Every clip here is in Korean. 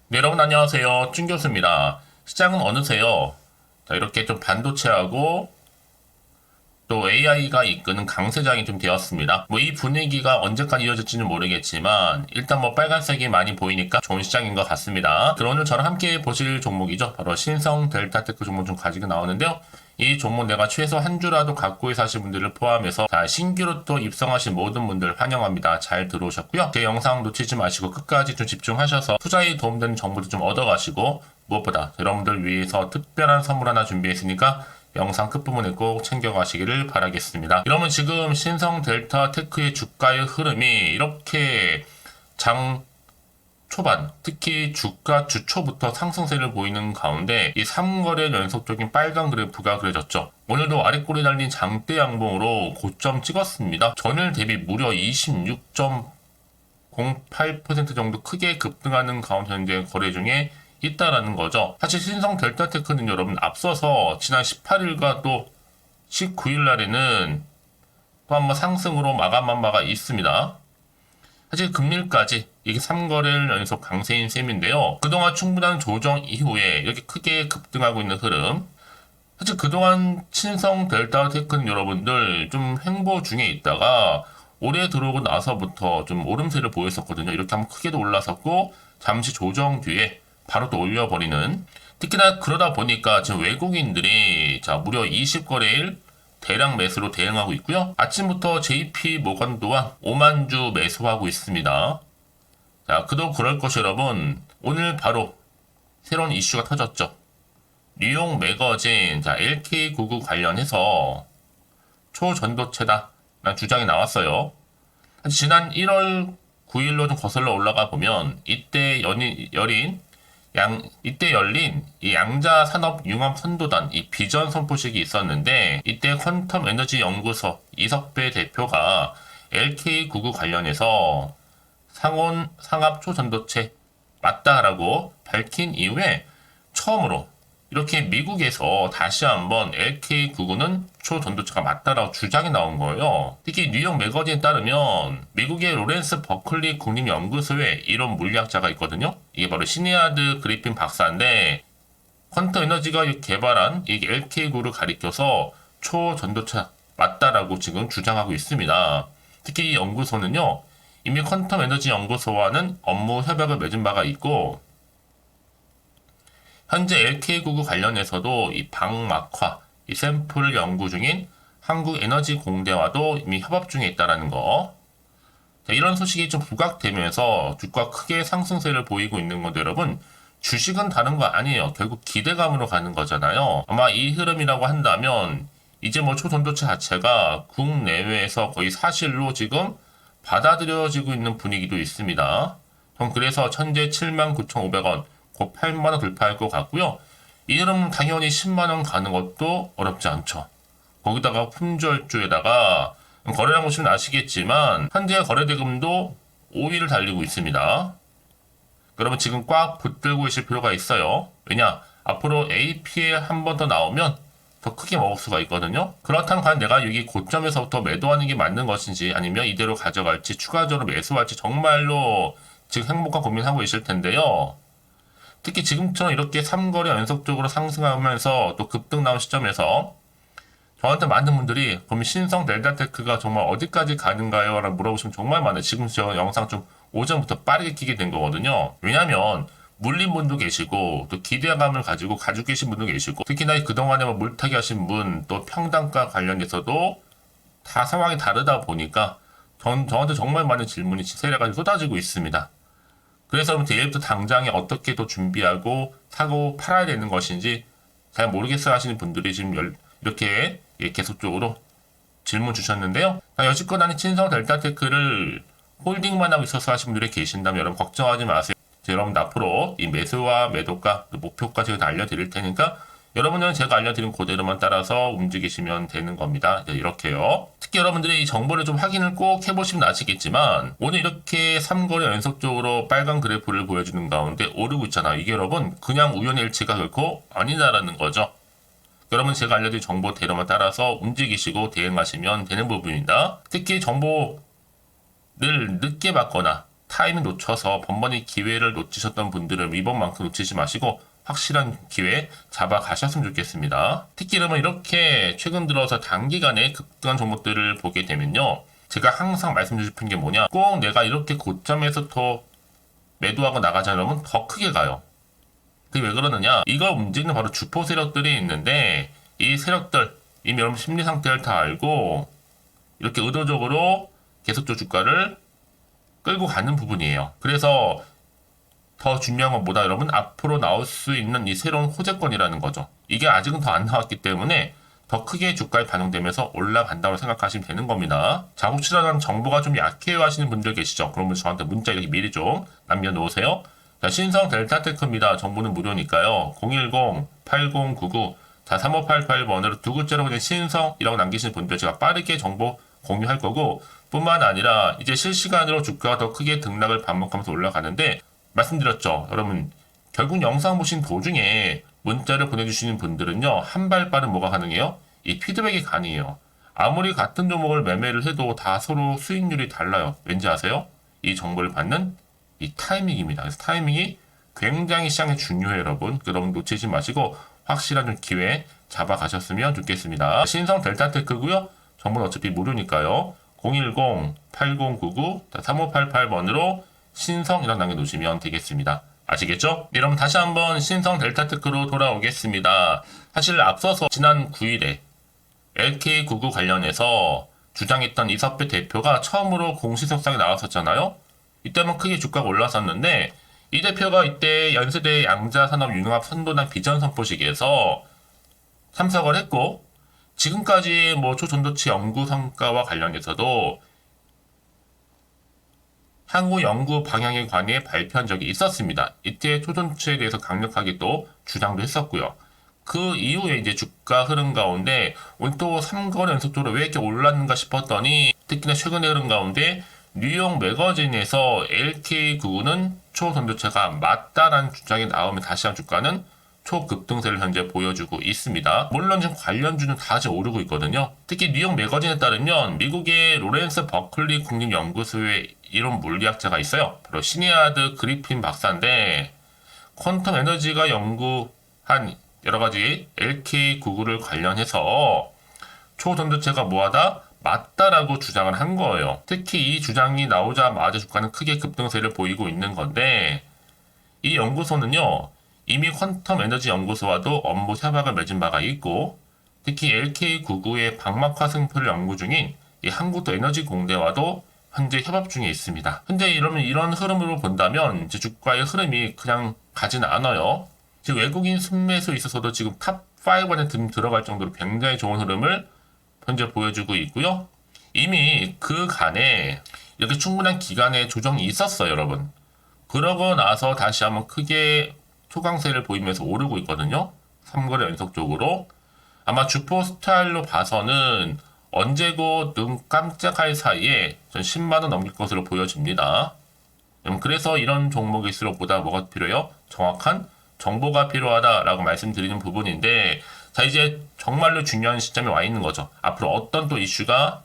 네, 여러분 안녕하세요. 준 교수입니다. 시장은 어느새요. 자, 이렇게 좀 반도체하고 또 AI가 이끄는 강세장이 좀 되었습니다. 뭐 이 분위기가 언제까지 이어질지는 모르겠지만 일단 뭐 빨간색이 많이 보이니까 좋은 시장인 것 같습니다. 그럼 오늘 저랑 함께 보실 종목이죠. 바로 신성 델타테크 종목 좀 가지고 나오는데요. 이 종목 내가 최소 한 주라도 갖고 사신 분들을 포함해서 자, 신규로 또 입성하신 모든 분들 환영합니다. 잘 들어오셨고요. 제 영상 놓치지 마시고 끝까지 좀 집중하셔서 투자에 도움되는 정보도 좀 얻어가시고 무엇보다 여러분들 위해서 특별한 선물 하나 준비했으니까 영상 끝부분에 꼭 챙겨가시기를 바라겠습니다. 여러분 지금 신성 델타 테크의 주가의 흐름이 이렇게 장 초반, 특히 주가 주초부터 상승세를 보이는 가운데 이 3거래 연속적인 빨간 그래프가 그려졌죠. 오늘도 아랫골에 달린 장대 양봉으로 고점 찍었습니다. 전일 대비 무려 26.08% 정도 크게 급등하는 가운데 현재 거래 중에 있다라는 거죠. 사실 신성 델타테크는 여러분 앞서서 지난 18일과 또 19일 날에는 또 한번 상승으로 마감한 바가 있습니다. 사실 금일까지 이게 3거래일 연속 강세인 셈인데요. 그동안 충분한 조정 이후에 이렇게 크게 급등하고 있는 흐름. 사실 그동안 신성 델타테크는 여러분들 좀 횡보 중에 있다가 올해 들어오고 나서부터 좀 오름세를 보였었거든요. 이렇게 한번 크게도 올라섰고 잠시 조정 뒤에 바로 또 올려버리는, 특히나 그러다 보니까 지금 외국인들이 자 무려 20거래일 대량 매수로 대응하고 있고요. 아침부터 JP 모건 또한 5만 주 매수하고 있습니다. 자, 그도 그럴 것이 여러분, 오늘 바로 새로운 이슈가 터졌죠. 뉴욕 매거진 자 LK99 관련해서 초전도체다 라는 주장이 나왔어요. 지난 1월 9일로 좀 거슬러 올라가 보면 이때 이때 열린 이 양자 산업 융합 선도단 이 비전 선포식이 있었는데 이때 퀀텀 에너지 연구소 이석배 대표가 LK99 관련해서 상압 초전도체 맞다라고 밝힌 이후에 처음으로 이렇게 미국에서 다시 한번 LK99는 초전도체가 맞다라고 주장이 나온 거예요. 특히 뉴욕 매거진에 따르면 미국의 로렌스 버클리 국립연구소에 이런 물리학자가 있거든요. 이게 바로 시니아드 그리핀 박사인데 퀀텀 에너지가 개발한 이 LK99를 가리켜서 초전도체 맞다라고 지금 주장하고 있습니다. 특히 이 연구소는요, 이미 퀀텀 에너지 연구소와는 업무 협약을 맺은 바가 있고 현재 LK99 관련해서도 이 방막화, 이 샘플 연구 중인 한국에너지공대와도 이미 협업 중에 있다는 거. 자, 이런 소식이 좀 부각되면서 주가 크게 상승세를 보이고 있는 건데 여러분, 주식은 다른 거 아니에요. 결국 기대감으로 가는 거잖아요. 아마 이 흐름이라고 한다면 이제 뭐 초전도체 자체가 국내외에서 거의 사실로 지금 받아들여지고 있는 분위기도 있습니다. 그래서 현재 79,500원, 곧 8만원 돌파할 것 같고요. 이 흐름은 당연히 10만원 가는 것도 어렵지 않죠. 거기다가 품절주에다가 거래량 보시면 아시겠지만 현재 거래대금도 5위를 달리고 있습니다. 그러면 지금 꽉 붙들고 계실 필요가 있어요. 왜냐? 앞으로 AP에 한 번 더 나오면 더 크게 먹을 수가 있거든요. 그렇다면 과연 내가 여기 고점에서부터 매도하는 게 맞는 것인지 아니면 이대로 가져갈지 추가적으로 매수할지 정말로 지금 행복한 고민하고 계실 텐데요. 특히 지금처럼 이렇게 3거래 연속적으로 상승하면서 또 급등 나온 시점에서 저한테 많은 분들이 그럼 신성 델타테크가 정말 어디까지 가는가요? 라고 물어보시면 정말 많아요. 지금 저 영상 좀 오전부터 빠르게 키게 된 거거든요. 왜냐하면 물린 분도 계시고 또 기대감을 가지고 계신 분도 계시고 특히나 그동안에 뭐 물타기 하신 분 또 평단가 관련해서도 다 상황이 다르다 보니까 저한테 정말 많은 질문이 세례가 쏟아지고 있습니다. 그래서 내일부터 당장에 어떻게 또 준비하고 사고 팔아야 되는 것인지 잘 모르겠어 하시는 분들이 지금 이렇게 계속적으로 질문 주셨는데요. 여지껏 아닌 신성 델타테크를 홀딩만 하고 있어서 하신 분들이 계신다면 여러분 걱정하지 마세요. 여러분 앞으로 이 매수와 매도가 목표가 제가 다 알려드릴 테니까 여러분은 제가 알려드린 그대로만 따라서 움직이시면 되는 겁니다. 이렇게요. 특히 여러분들이 이 정보를 좀 확인을 꼭 해보시면 아시겠지만 오늘 이렇게 3거래 연속적으로 빨간 그래프를 보여주는 가운데 오르고 있잖아요. 이게 여러분 그냥 우연의 일치가 결코 아니다라는 거죠. 여러분 제가 알려드린 정보대로만 따라서 움직이시고 대응하시면 되는 부분입니다. 특히 정보를 늦게 받거나 타이밍 놓쳐서 번번이 기회를 놓치셨던 분들은 이번만큼 놓치지 마시고 확실한 기회 잡아 가셨으면 좋겠습니다. 특히 여러분 이렇게 최근 들어서 단기간에 급등한 종목들을 보게 되면요. 제가 항상 말씀드리고 싶은 게 뭐냐. 꼭 내가 이렇게 고점에서 더 매도하고 나가자면 더 크게 가요. 그게 왜 그러느냐. 이걸 움직이는 바로 주포 세력들이 있는데 이 세력들 이미 여러분 심리 상태를 다 알고 이렇게 의도적으로 계속적으로 주가를 끌고 가는 부분이에요. 그래서 더 중요한 건 뭐다 여러분? 앞으로 나올 수 있는 이 새로운 호재권이라는 거죠. 이게 아직은 더 안 나왔기 때문에 더 크게 주가에 반영되면서 올라간다고 생각하시면 되는 겁니다. 자, 혹시나 난 정보가 좀 약해요 하시는 분들 계시죠? 그러면 저한테 문자 이렇게 미리 좀 남겨놓으세요. 자, 신성 델타테크입니다. 정보는 무료니까요. 010-8099 자, 3588번으로 두 글자로 그냥 신성이라고 남기시는 분들 제가 빠르게 정보 공유할 거고 뿐만 아니라 이제 실시간으로 주가가 더 크게 등락을 반복하면서 올라가는데 말씀드렸죠. 여러분 결국 영상 보신 도중에 문자를 보내주시는 분들은요. 한 발 빠른 뭐가 가능해요? 이 피드백이 가능해요. 아무리 같은 종목을 매매를 해도 다 서로 수익률이 달라요. 왠지 아세요? 이 정보를 받는 이 타이밍입니다. 그래서 타이밍이 굉장히 시장에 중요해요. 여러분 놓치지 마시고 확실한 좀 기회 잡아가셨으면 좋겠습니다. 신성 델타테크고요. 정보는 어차피 무료니까요. 010-8099-3588번으로 신성이라고 남겨놓으시면 되겠습니다. 아시겠죠? 네, 여러분 다시 한번 신성 델타테크로 돌아오겠습니다. 사실 앞서서 지난 9일에 LK99 관련해서 주장했던 이석배 대표가 처음으로 공시석상에 나왔었잖아요. 이때만 크게 주가가 올랐었는데 이 대표가 이때 연세대 양자산업융합 선도단 비전 선포식에서 참석을 했고 지금까지 뭐 초전도체 연구 성과와 관련해서도 향후 연구 방향에 관해 발표한 적이 있었습니다. 이때 초전도체에 대해서 강력하게 또 주장도 했었고요. 그 이후에 이제 주가 흐름 가운데 오늘 또 3거래 연속적으로 왜 이렇게 올랐는가 싶었더니 특히나 최근에 흐름 가운데 뉴욕 매거진에서 LK99는 초전도체가 맞다라는 주장이 나오면 다시 한 주가는 초급등세를 현재 보여주고 있습니다. 물론 지금 관련주는 다 지금 오르고 있거든요. 특히 뉴욕 매거진에 따르면 미국의 로렌스 버클리 국립연구소의 이론 물리학자가 있어요. 바로 시니아드 그리핀 박사인데 퀀텀 에너지가 연구한 여러가지 LK99를 관련해서 초전도체가 뭐하다? 맞다라고 주장을 한 거예요. 특히 이 주장이 나오자마자 주가는 크게 급등세를 보이고 있는 건데 이 연구소는요. 이미 퀀텀 에너지 연구소와도 업무 협약을 맺은 바가 있고 특히 LK99의 방막화 승표를 연구 중인 이 한국도 에너지 공대와도 현재 협업 중에 있습니다. 현재 이런 흐름으로 본다면 이제 주가의 흐름이 그냥 가지는 않아요. 지금 외국인 순매수에 있어서도 지금 탑5 안에 들어갈 정도로 굉장히 좋은 흐름을 현재 보여주고 있고요. 이미 그간에 이렇게 충분한 기간의 조정이 있었어요, 여러분. 그러고 나서 다시 한번 크게 초강세를 보이면서 오르고 있거든요. 3거래 연속적으로. 아마 주포 스타일로 봐서는 언제고 눈 깜짝할 사이에 전 10만원 넘길 것으로 보여집니다. 그래서 이런 종목일수록 보다 뭐가 필요해요? 정확한 정보가 필요하다라고 말씀드리는 부분인데 자 이제 정말로 중요한 시점에 와 있는 거죠. 앞으로 어떤 또 이슈가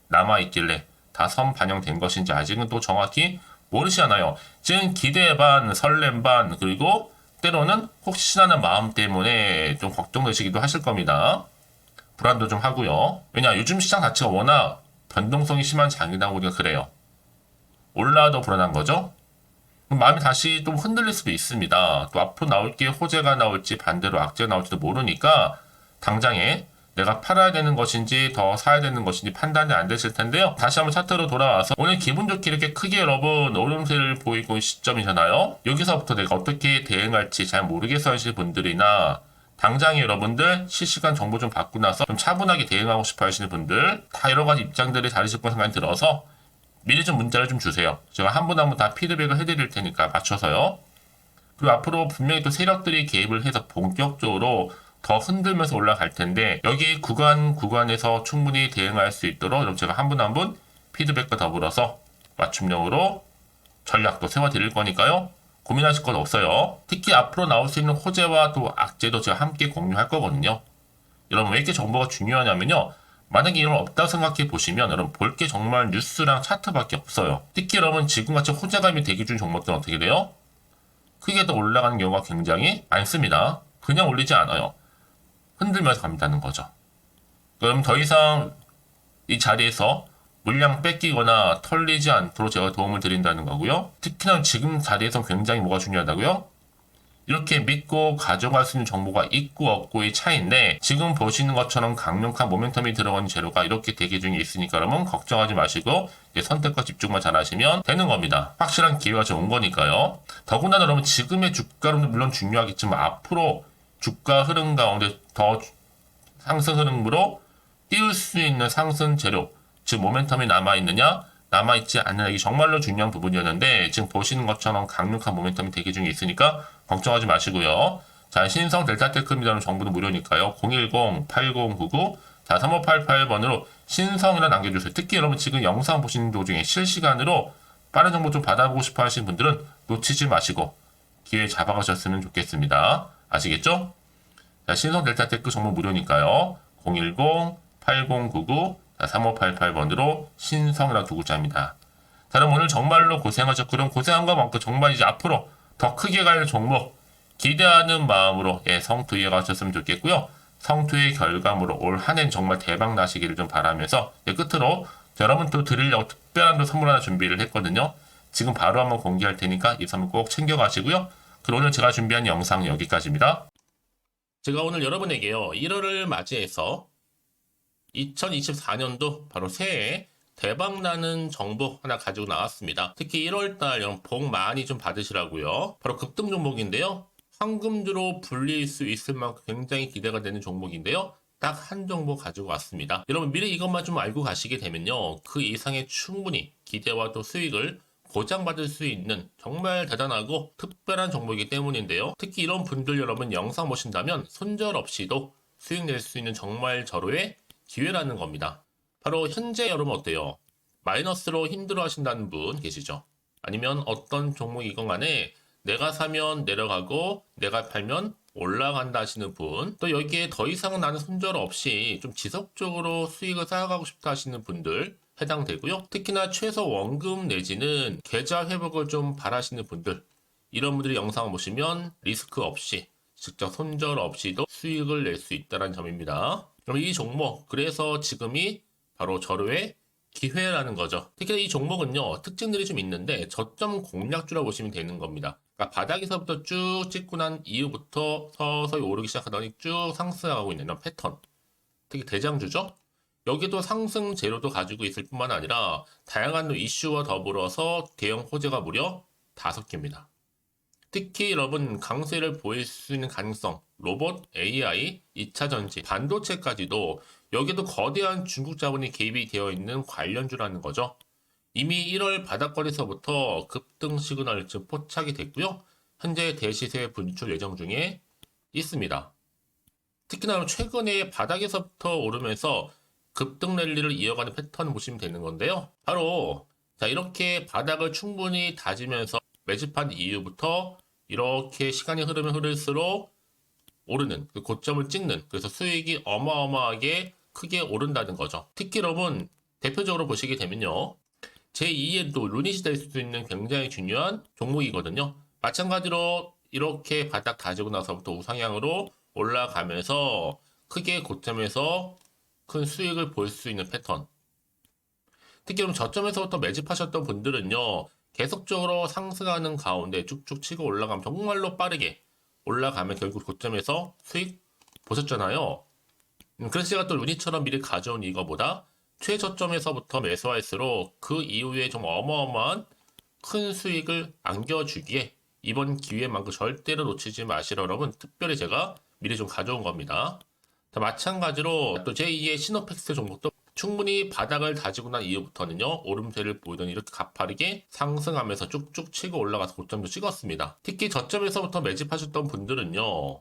남아있길래 다 선반영된 것인지 아직은 또 정확히 모르시잖아요. 지금 기대 반, 설렘 반, 그리고 때로는 혹시나는 마음 때문에 좀 걱정되시기도 하실 겁니다. 불안도 좀 하고요. 왜냐 요즘 시장 자체가 워낙 변동성이 심한 장이다 보니까 그래요. 올라도 불안한 거죠. 그럼 마음이 다시 좀 흔들릴 수도 있습니다. 또 앞으로 나올 게 호재가 나올지 반대로 악재가 나올지도 모르니까 당장에 내가 팔아야 되는 것인지 더 사야 되는 것인지 판단이 안 되실 텐데요. 다시 한번 차트로 돌아와서 오늘 기분 좋게 이렇게 크게 여러분 오름세를 보이고 있는 시점이잖아요. 여기서부터 내가 어떻게 대응할지 잘 모르겠어 하실 분들이나 당장에 여러분들 실시간 정보 좀 받고 나서 좀 차분하게 대응하고 싶어 하시는 분들 다 여러 가지 입장들이 다르실 거 생각이 들어서 미리 좀 문자를 좀 주세요. 제가 한 분 한 분 다 피드백을 해드릴 테니까 맞춰서요. 그리고 앞으로 분명히 또 세력들이 개입을 해서 본격적으로 더 흔들면서 올라갈 텐데 여기 구간에서 충분히 대응할 수 있도록 여러분 제가 한 분 한 분 피드백과 더불어서 맞춤형으로 전략도 세워드릴 거니까요. 고민하실 건 없어요. 특히 앞으로 나올 수 있는 호재와 또 악재도 제가 함께 공유할 거거든요. 여러분 왜 이렇게 정보가 중요하냐면요. 만약에 이런 없다고 생각해 보시면 여러분 볼 게 정말 뉴스랑 차트밖에 없어요. 특히 여러분 지금같이 호재감이 대기 중 종목들은 어떻게 돼요? 크게 더 올라가는 경우가 굉장히 많습니다. 그냥 올리지 않아요. 흔들면서 갑니다는 거죠. 그럼 더 이상 이 자리에서 물량 뺏기거나 털리지 않도록 제가 도움을 드린다는 거고요. 특히나 지금 자리에서 굉장히 뭐가 중요하다고요? 이렇게 믿고 가져갈 수 있는 정보가 있고 없고의 차이인데 지금 보시는 것처럼 강력한 모멘텀이 들어간 재료가 이렇게 대기 중에 있으니까 여러분 걱정하지 마시고 선택과 집중만 잘 하시면 되는 겁니다. 확실한 기회가 좀 온 거니까요. 더군다나 여러분 지금의 주가는 물론 중요하겠지만 앞으로 주가 흐름 가운데 더 상승 흐름으로 띄울 수 있는 상승 재료, 즉 모멘텀이 남아있느냐 남아있지 않느냐 이게 정말로 중요한 부분이었는데 지금 보시는 것처럼 강력한 모멘텀이 대기 중에 있으니까 걱정하지 마시고요. 자, 신성 델타테크입니다. 정보는 무료니까요. 010-8099 3588번으로 신성이라 남겨주세요. 특히 여러분 지금 영상 보시는 도중에 실시간으로 빠른 정보 좀 받아보고 싶어 하시는 분들은 놓치지 마시고 기회 잡아가셨으면 좋겠습니다. 아시겠죠? 자, 신성 델타테크 정보 무료니까요. 010-8099 3588번으로 신성이라 두 글자입니다. 자, 그럼 오늘 정말로 고생하셨고 그럼 고생한 것만큼 정말 이제 앞으로 더 크게 갈 종목 기대하는 마음으로 성투에 가셨으면 좋겠고요. 성투의 결과물로 올 한 해는 정말 대박 나시기를 좀 바라면서 끝으로 여러분 또 드리려고 특별한 또 선물 하나 준비를 했거든요. 지금 바로 한번 공개할 테니까 이 선물 꼭 챙겨가시고요. 그럼 오늘 제가 준비한 영상은 여기까지입니다. 제가 오늘 여러분에게요 1월을 맞이해서 2024년도 바로 새해 대박나는 정보 하나 가지고 나왔습니다. 특히 1월달 복 많이 좀 받으시라고요. 바로 급등 종목인데요. 황금주로 불릴 수 있을 만큼 굉장히 기대가 되는 종목인데요. 딱 한 종목 가지고 왔습니다. 여러분 미리 이것만 좀 알고 가시게 되면요. 그 이상의 충분히 기대와 또 수익을 보장받을 수 있는 정말 대단하고 특별한 종목이기 때문인데요. 특히 이런 분들 여러분 영상 보신다면 손절 없이도 수익 낼 수 있는 정말 절호의 기회라는 겁니다. 바로 현재 여러분 어때요? 마이너스로 힘들어 하신다는 분 계시죠? 아니면 어떤 종목이건 간에 내가 사면 내려가고 내가 팔면 올라간다 하시는 분, 또 여기에 더 이상은 나는 손절 없이 좀 지속적으로 수익을 쌓아가고 싶다 하시는 분들 해당되고요. 특히나 최소 원금 내지는 계좌 회복을 좀 바라시는 분들, 이런 분들이 영상을 보시면 리스크 없이 직접 손절 없이도 수익을 낼 수 있다는 점입니다. 그럼 이 종목, 그래서 지금이 바로 절호의 기회라는 거죠. 특히 이 종목은요, 특징들이 좀 있는데 저점 공략주라고 보시면 되는 겁니다. 그러니까 바닥에서부터 쭉 찍고 난 이후부터 서서히 오르기 시작하더니 쭉 상승하고 있는 이런 패턴. 특히 대장주죠. 여기도 상승 재료도 가지고 있을 뿐만 아니라 다양한 이슈와 더불어서 대형 호재가 무려 5개입니다. 특히 여러분 강세를 보일 수 있는 가능성, 로봇, AI, 2차 전지, 반도체까지도 여기도 거대한 중국 자본이 개입이 되어 있는 관련주라는 거죠. 이미 1월 바닥거리서부터 급등 시그널 즉 포착이 됐고요. 현재 대시세 분출 예정 중에 있습니다. 특히나 최근에 바닥에서부터 오르면서 급등 랠리를 이어가는 패턴을 보시면 되는 건데요. 바로 자 이렇게 바닥을 충분히 다지면서 매집한 이후부터 이렇게 시간이 흐르면 흐를수록 오르는 그 고점을 찍는, 그래서 수익이 어마어마하게 크게 오른다는 거죠. 특히 여러분 대표적으로 보시게 되면요, 제2의 또 루닛이 될 수 있는 굉장히 중요한 종목이거든요. 마찬가지로 이렇게 바닥 다지고 나서부터 우상향으로 올라가면서 크게 고점에서 큰 수익을 볼 수 있는 패턴. 특히 그럼 저점에서부터 매집하셨던 분들은요, 계속적으로 상승하는 가운데 쭉쭉 치고 올라가면 정말로 빠르게 올라가면 결국 고점에서 수익 보셨잖아요. 그래서 제가 또 루닛처럼 미리 가져온 이거보다 최저점에서부터 매수할수록 그 이후에 좀 어마어마한 큰 수익을 안겨주기에 이번 기회만큼 절대로 놓치지 마시라 여러분 특별히 제가 미리 좀 가져온 겁니다. 자, 마찬가지로 또 제2의 시노팩스 종목도 충분히 바닥을 다지고 난 이후부터는요, 오름세를 보이더니 이렇게 가파르게 상승하면서 쭉쭉 치고 올라가서 고점도 찍었습니다. 특히 저점에서부터 매집하셨던 분들은요,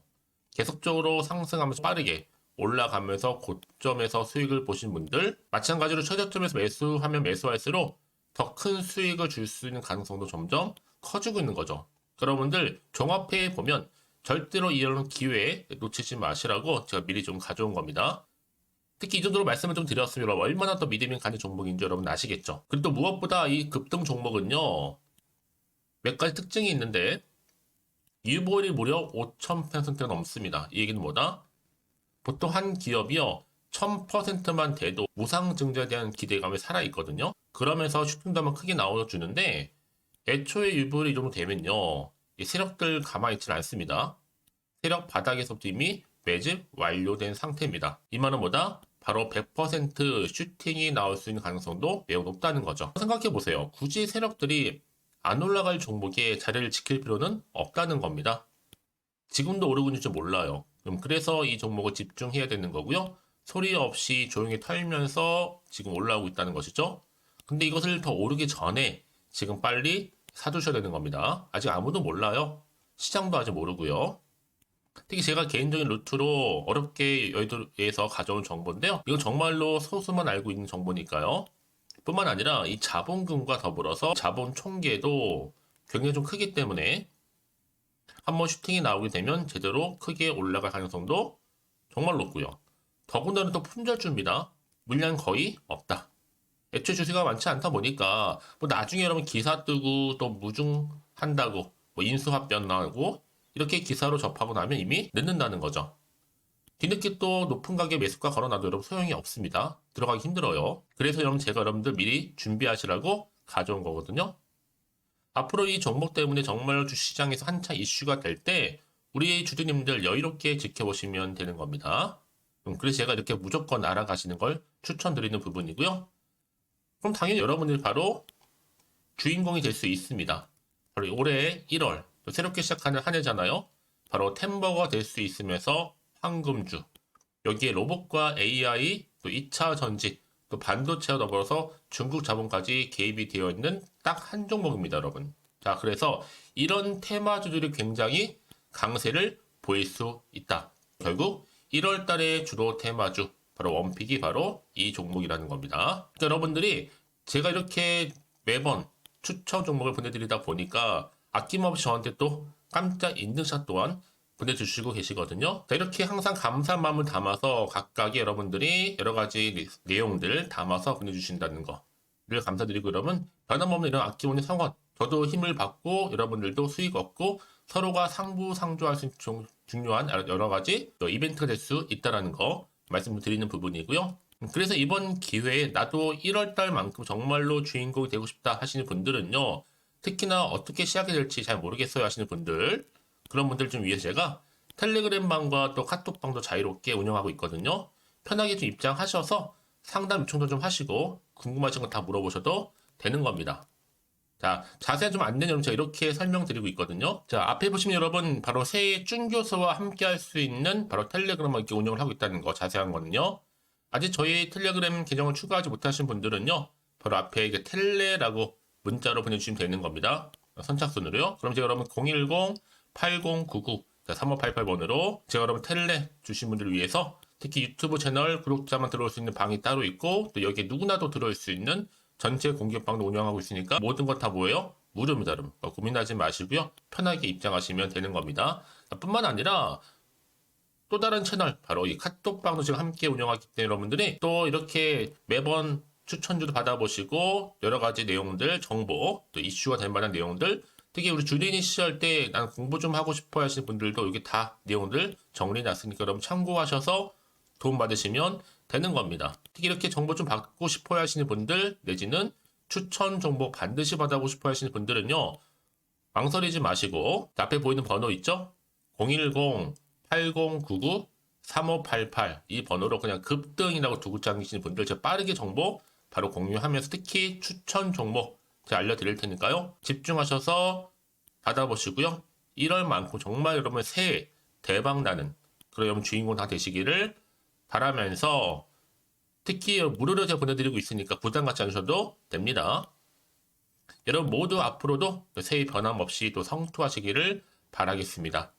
계속적으로 상승하면서 빠르게 올라가면서 고점에서 수익을 보신 분들, 마찬가지로 최저점에서 매수하면 매수할수록 더 큰 수익을 줄 수 있는 가능성도 점점 커지고 있는 거죠. 여러분들 종합해 보면 절대로 이런 기회에 놓치지 마시라고 제가 미리 좀 가져온 겁니다. 특히 이 정도로 말씀을 좀 드렸으면 여러분 얼마나 더 믿음이 가는 종목인지 여러분 아시겠죠? 그리고 또 무엇보다 이 급등 종목은요. 몇 가지 특징이 있는데 유보율이 무려 5000%가 넘습니다. 이 얘기는 뭐다? 보통 한 기업이요. 1000%만 돼도 무상증자에 대한 기대감이 살아있거든요. 그러면서 슈팅도 한번 크게 나와주는데 애초에 유보율이 이 정도 되면요. 이 세력들 가만히 있지 않습니다. 세력 바닥에서부터 이미 매집 완료된 상태입니다. 이 말은 뭐다? 바로 100% 슈팅이 나올 수 있는 가능성도 매우 높다는 거죠. 생각해보세요. 굳이 세력들이 안 올라갈 종목에 자리를 지킬 필요는 없다는 겁니다. 지금도 오르고 있는지 몰라요. 그래서 이 종목을 집중해야 되는 거고요. 소리 없이 조용히 털면서 지금 올라오고 있다는 것이죠. 근데 이것을 더 오르기 전에 지금 빨리 사두셔야 되는 겁니다. 아직 아무도 몰라요. 시장도 아직 모르고요. 특히 제가 개인적인 루트로 어렵게 여의도에서 가져온 정보인데요. 이건 정말로 소수만 알고 있는 정보니까요. 뿐만 아니라 이 자본금과 더불어서 자본 총계도 굉장히 좀 크기 때문에 한번 슈팅이 나오게 되면 제대로 크게 올라갈 가능성도 정말 높고요. 더군다나 또 품절주입니다. 물량 거의 없다. 애초에 주식가 많지 않다 보니까 뭐 나중에 여러분 기사 뜨고 또 무중한다고 뭐 인수합병 나오고 이렇게 기사로 접하고 나면 이미 늦는다는 거죠. 뒤늦게 또 높은 가격에 매수가 걸어놔도 여러분 소용이 없습니다. 들어가기 힘들어요. 그래서 여러분 제가 여러분들 미리 준비하시라고 가져온 거거든요. 앞으로 이 종목 때문에 정말 주시장에서 한차 이슈가 될 때 우리 주주님들 여유롭게 지켜보시면 되는 겁니다. 그래서 제가 이렇게 무조건 알아가시는 걸 추천드리는 부분이고요. 그럼 당연히 여러분들이 바로 주인공이 될 수 있습니다. 바로 올해 1월 새롭게 시작하는 한 해잖아요. 바로 템버가 될 수 있으면서 황금주, 여기에 로봇과 AI, 또 2차 전지, 또 반도체와 더불어서 중국 자본까지 개입이 되어 있는 딱 한 종목입니다, 여러분. 자, 그래서 이런 테마주들이 굉장히 강세를 보일 수 있다. 결국 1월 달에 주로 테마주, 바로 원픽이 바로 이 종목이라는 겁니다. 그러니까 여러분들이 제가 이렇게 매번 추천 종목을 보내드리다 보니까 아낌없이 저한테 또 깜짝 인증샷 또한 보내주시고 계시거든요. 자, 이렇게 항상 감사한 마음을 담아서 각각의 여러분들이 여러 가지 내용들 담아서 보내주신다는 거를 감사드리고 여러분 변함없는 이런 아낌없는 성원 저도 힘을 받고 여러분들도 수익 얻고 서로가 상부상조할 수 있는 중요한 여러 가지 이벤트가 될 수 있다는 거 말씀드리는 부분이고요. 그래서 이번 기회에 나도 1월달만큼 정말로 주인공이 되고 싶다 하시는 분들은요. 특히나 어떻게 시작이 될지 잘 모르겠어요 하시는 분들 그런 분들 좀 위해서 제가 텔레그램방과 또 카톡방도 자유롭게 운영하고 있거든요. 편하게 좀 입장하셔서 상담 요청도 좀 하시고 궁금하신 거 다 물어보셔도 되는 겁니다. 자, 자세한 좀 안내는 제가 이렇게 설명드리고 있거든요. 자, 앞에 보시면 여러분 바로 새해 쭌교수와 함께 할 수 있는 바로 텔레그램을 이렇게 운영을 하고 있다는 거 자세한 거는요. 아직 저희 텔레그램 계정을 추가하지 못하신 분들은요. 바로 앞에 이게 텔레라고 문자로 보내주시면 되는 겁니다. 선착순으로요. 그럼 제가 여러분 010-8099-3588번으로 제가 여러분 텔레 주신 분들을 위해서 특히 유튜브 채널 구독자만 들어올 수 있는 방이 따로 있고 또 여기에 누구나도 들어올 수 있는 전체 공개방도 운영하고 있으니까 모든 것 다 뭐예요? 무료입니다, 여러분. 고민하지 마시고요. 편하게 입장하시면 되는 겁니다. 뿐만 아니라 또 다른 채널, 바로 이 카톡방도 지금 함께 운영하기 때문에 여러분들이 또 이렇게 매번 추천주도 받아보시고 여러 가지 내용들, 정보, 또 이슈가 될 만한 내용들 특히 우리 주린이 시절 때 난 공부 좀 하고 싶어 하시는 분들도 여기 다 내용들 정리해놨으니까 여러분 참고하셔서 도움 받으시면 되는 겁니다. 특히 이렇게 정보 좀 받고 싶어 하시는 분들 내지는 추천 정보 반드시 받아보고 싶어 하시는 분들은요. 망설이지 마시고 앞에 보이는 번호 있죠? 010-8099-3588 이 번호로 그냥 급등이라고 두고 당기시는 분들 제가 빠르게 정보 바로 공유하면서 특히 추천 종목 제가 알려드릴 테니까요. 집중하셔서 받아보시고요. 1월만큼 정말 여러분 새해 대박나는 그런 여러분 주인공 다 되시기를 바라면서 특히 무료로 제가 보내드리고 있으니까 부담 갖지 않으셔도 됩니다. 여러분 모두 앞으로도 새해 변함없이 또 성투하시기를 바라겠습니다.